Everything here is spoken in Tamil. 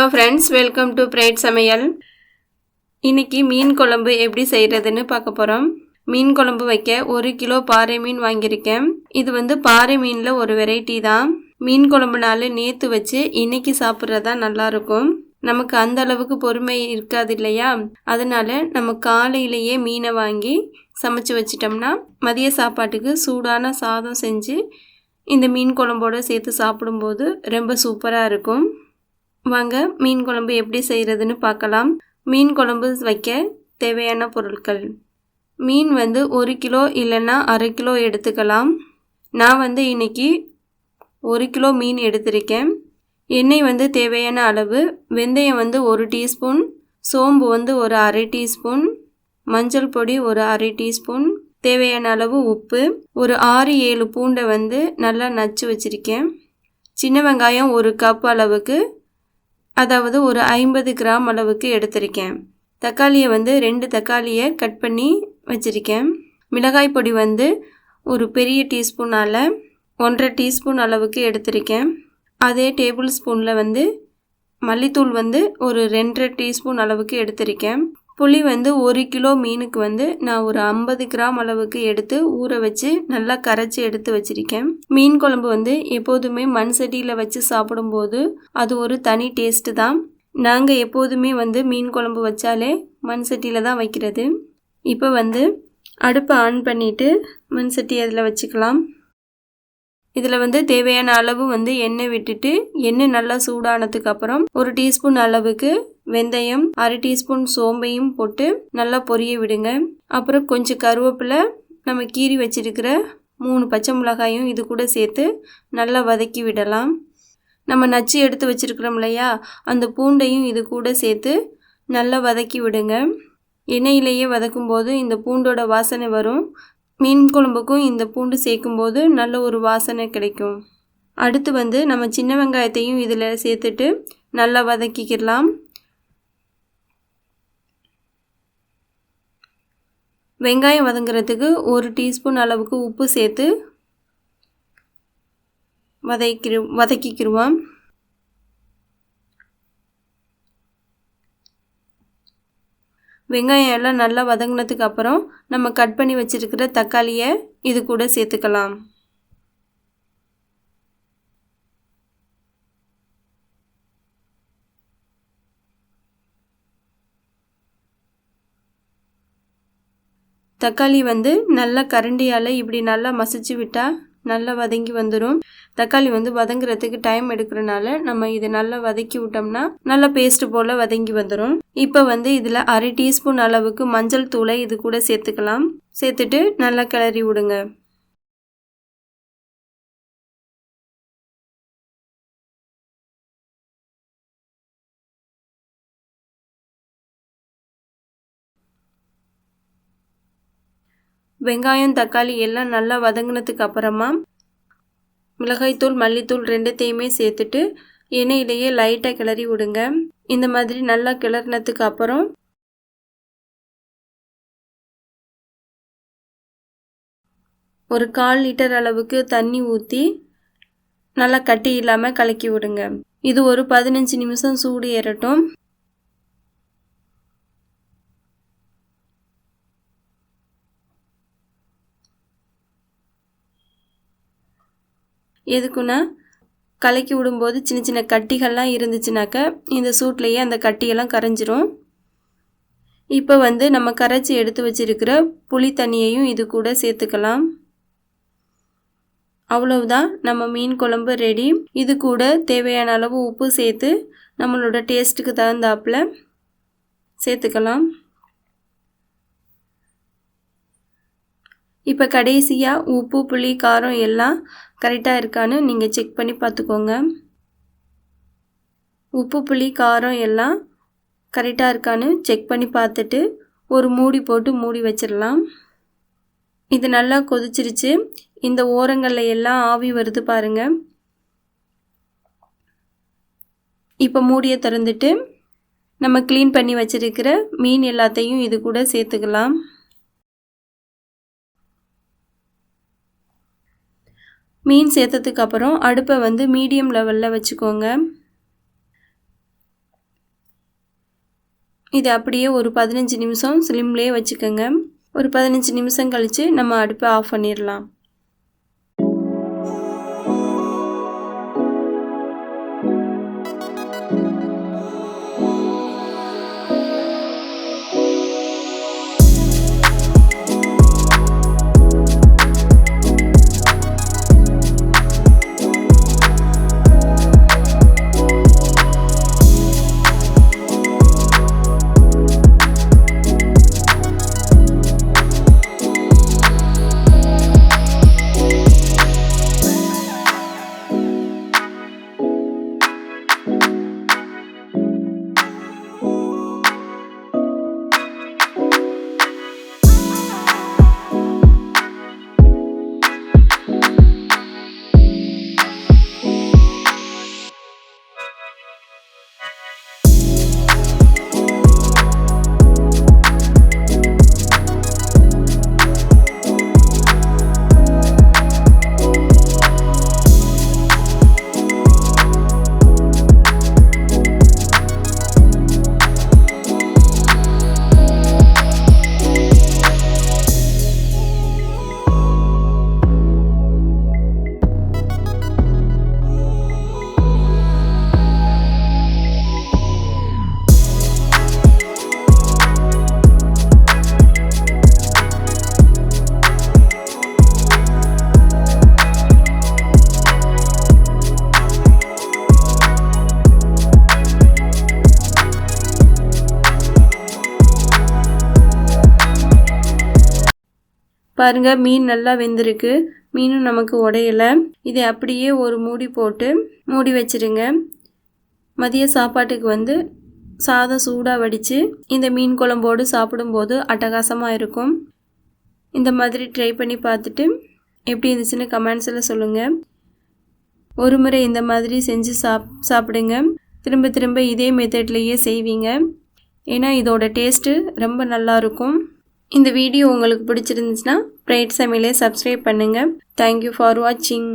Hello friends, welcome to bright Samayal. இன்றைக்கி மீன் குழம்பு எப்படி செய்கிறதுன்னு பார்க்க போகிறோம். மீன் குழம்பு வைக்க 1 கிலோ பாறை மீன் வாங்கியிருக்கேன். இது பாறை மீனில் ஒரு வெரைட்டி தான். மீன் குழம்புனால நேற்று வச்சு இன்றைக்கி சாப்பிட்றதா நல்லாயிருக்கும். நமக்கு அந்த அளவுக்கு பொறுமை இருக்காது இல்லையா? அதனால் நம்ம காலையிலேயே மீனை வாங்கி சமைச்சு வச்சிட்டோம்னா மதிய சாப்பாட்டுக்கு சூடான சாதம் செஞ்சு இந்த மீன் குழம்போடு சேர்த்து சாப்பிடும்போது ரொம்ப சூப்பராக இருக்கும். வாங்க மீன் குழம்பு எப்படி செய்கிறதுன்னு பார்க்கலாம். மீன் குழம்பு வைக்க தேவையான பொருட்கள்: மீன் 1 கிலோ இல்லைன்னா அரை கிலோ எடுத்துக்கலாம். நான் இன்றைக்கி 1 கிலோ மீன் எடுத்திருக்கேன். எண்ணெய் தேவையான அளவு, வெந்தயம் 1 டீஸ்பூன், சோம்பு ஒரு அரை டீஸ்பூன், மஞ்சள் பொடி ஒரு அரை டீஸ்பூன், தேவையான அளவு உப்பு, ஒரு 6-7 பூண்டை நல்லா நச்சு வச்சுருக்கேன். சின்ன வெங்காயம் 1 கப் அளவுக்கு, அதாவது ஒரு 50 கிராம் அளவுக்கு எடுத்திருக்கேன். தக்காளியை 2 தக்காளியை கட் பண்ணி வச்சுருக்கேன். மிளகாய் பொடி ஒரு பெரிய டீஸ்பூனால் 1.5 டீஸ்பூன் அளவுக்கு எடுத்திருக்கேன். அதே டேபிள் ஸ்பூனில் மல்லித்தூள் ஒரு 2.5 டீஸ்பூன் அளவுக்கு எடுத்திருக்கேன். புளி 1 கிலோ மீனுக்கு நான் ஒரு 50 கிராம் அளவுக்கு எடுத்து ஊற வச்சு நல்லா கரைச்சி எடுத்து வச்சுருக்கேன். மீன் குழம்பு எப்போதுமே மண் சட்டியில் வச்சு சாப்பிடும்போது அது ஒரு தனி டேஸ்ட்டு தான். நாங்கள் எப்போதுமே மீன் குழம்பு வச்சாலே மண் சட்டியில் தான் வைக்கிறது. இப்போ அடுப்பை ஆன் பண்ணிவிட்டு மண் சட்டி அதில் வச்சுக்கலாம். இதில் தேவையான அளவு எண்ணெய் விட்டுட்டு, எண்ணெய் நல்லா சூடானதுக்கு அப்புறம் 1 டீஸ்பூன் அளவுக்கு வெந்தயம், அரை டீஸ்பூன் சோம்பையும் போட்டு நல்லா பொரிய விடுங்க. அப்புறம் கொஞ்சம் கருவேப்பிலை, நம்ம கீறி வச்சிருக்கிற 3 பச்சை மிளகாயும் இது கூட சேர்த்து நல்லா வதக்கி விடலாம். நம்ம நச்சு எடுத்து வச்சுருக்கிறோம் இல்லையா, அந்த பூண்டையும் இது கூட சேர்த்து நல்லா வதக்கி விடுங்க. எண்ணெயிலேயே வதக்கும்போது இந்த பூண்டோட வாசனை வரும். மீன் குழம்புக்கும் இந்த பூண்டு சேர்க்கும்போது நல்ல ஒரு வாசனை கிடைக்கும். அடுத்து நம்ம சின்ன வெங்காயத்தையும் இதில் சேர்த்துட்டு நல்லா வதக்கிக்கலாம். வெங்காயம் வதங்குறதுக்கு 1 டீஸ்பூன் அளவுக்கு உப்பு சேர்த்து வதக்கிக்கிடுவோம். வெங்காயம் எல்லாம் நல்லா வதங்கினதுக்கு அப்புறம் நம்ம கட் பண்ணி வச்சுருக்கிற தக்காளியை இது கூட சேர்த்துக்கலாம். தக்காளி நல்லா கரண்டியால் இப்படி நல்லா மசிச்சு விட்டால் நல்லா வதங்கி வந்துடும். தக்காளி வதங்குறதுக்கு டைம் எடுக்கிறனால நம்ம இதை நல்லா வதக்கி விட்டோம்னா நல்லா பேஸ்ட் போல் வதங்கி வந்துடும். இப்போ இதில் அரை டீஸ்பூன் அளவுக்கு மஞ்சள் தூளை இது கூட சேர்த்துக்கலாம். சேர்த்துட்டு நல்லா கிளறி விடுங்க. வெங்காயம் தக்காளி எல்லாம் நல்லா வதங்கினதுக்கு அப்புறமா மிளகாய்த்தூள் மல்லித்தூள் 2த்தையுமே சேர்த்துட்டு எண்ணெயிலேயே லைட்டாக கிளறி விடுங்க. இந்த மாதிரி நல்லா கிளறினதுக்கு அப்புறம் ஒரு 1/4 லிட்டர் அளவுக்கு தண்ணி ஊற்றி நல்லா கட்டி இல்லாமல் கலக்கி விடுங்க. இது ஒரு 15 நிமிஷம் சூடு ஏறட்டும். எதுக்குன்னா, கலக்கி விடும்போது சின்ன சின்ன கட்டிகள்லாம் இருந்துச்சுனாக்க இந்த சூட்லேயே அந்த கட்டியெல்லாம் கரைஞ்சிரும். இப்போ நம்ம கரைச்சி எடுத்து வச்சிருக்கிற புளி தண்ணியையும் இது கூட சேர்த்துக்கலாம். அவ்வளவுதான், நம்ம மீன் குழம்பு ரெடி. இது கூட தேவையான அளவு உப்பு சேர்த்து நம்மளோட டேஸ்ட்டுக்கு தகுந்தாப்பில் சேர்த்துக்கலாம். இப்போ கடைசியாக உப்பு புளி காரம் எல்லாம் கரெக்டாக இருக்கான்னு நீங்கள் செக் பண்ணி பார்த்துக்கோங்க. உப்பு புளி காரம் எல்லாம் கரெக்டாக இருக்கான்னு செக் பண்ணி பார்த்துட்டு ஒரு மூடி போட்டு மூடி வச்சிடலாம். இது நல்லா கொதிச்சிருச்சு. இந்த ஓரங்களில் எல்லாம் ஆவி வருது பாருங்கள். இப்போ மூடியை திறந்துட்டு நம்ம க்ளீன் பண்ணி வச்சிருக்கிற மீன் எல்லாத்தையும் இது கூட சேர்த்துக்கலாம். மீன் சேர்த்ததுக்கு அப்புறம் அடுப்பை மீடியம் லெவலில் வச்சுக்கோங்க. இது அப்படியே ஒரு 15 நிமிஷம் ஸ்லிம்லேயே வச்சுக்கோங்க. ஒரு 15 நிமிஷம் கழித்து நம்ம அடுப்பை ஆஃப் பண்ணிடலாம். பாருங்க, மீன் நல்லா வெந்திருக்கு. மீனும் நமக்கு உடையலை. இதை அப்படியே ஒரு மூடி போட்டு மூடி வச்சிருங்க. மதிய சாப்பாட்டுக்கு சாதம் சூடாக வடித்து இந்த மீன் குழம்போடு சாப்பிடும்போது அட்டகாசமாக இருக்கும். இந்த மாதிரி ட்ரை பண்ணி பார்த்துட்டு எப்படி இருந்துச்சுன்னு கமெண்ட்ஸில் சொல்லுங்கள். ஒரு முறை இந்த மாதிரி செஞ்சு சாப்பிடுங்க. திரும்ப திரும்ப இதே மெத்தட்லேயே செய்வீங்க. ஏன்னா இதோட டேஸ்ட்டு ரொம்ப நல்லாயிருக்கும். இந்த வீடியோ உங்களுக்கு பிடிச்சிருந்துச்சுன்னா பிரைட் சமையலை சப்ஸ்கிரைப் பண்ணுங்கள். தேங்க்யூ ஃபார் வாட்சிங்.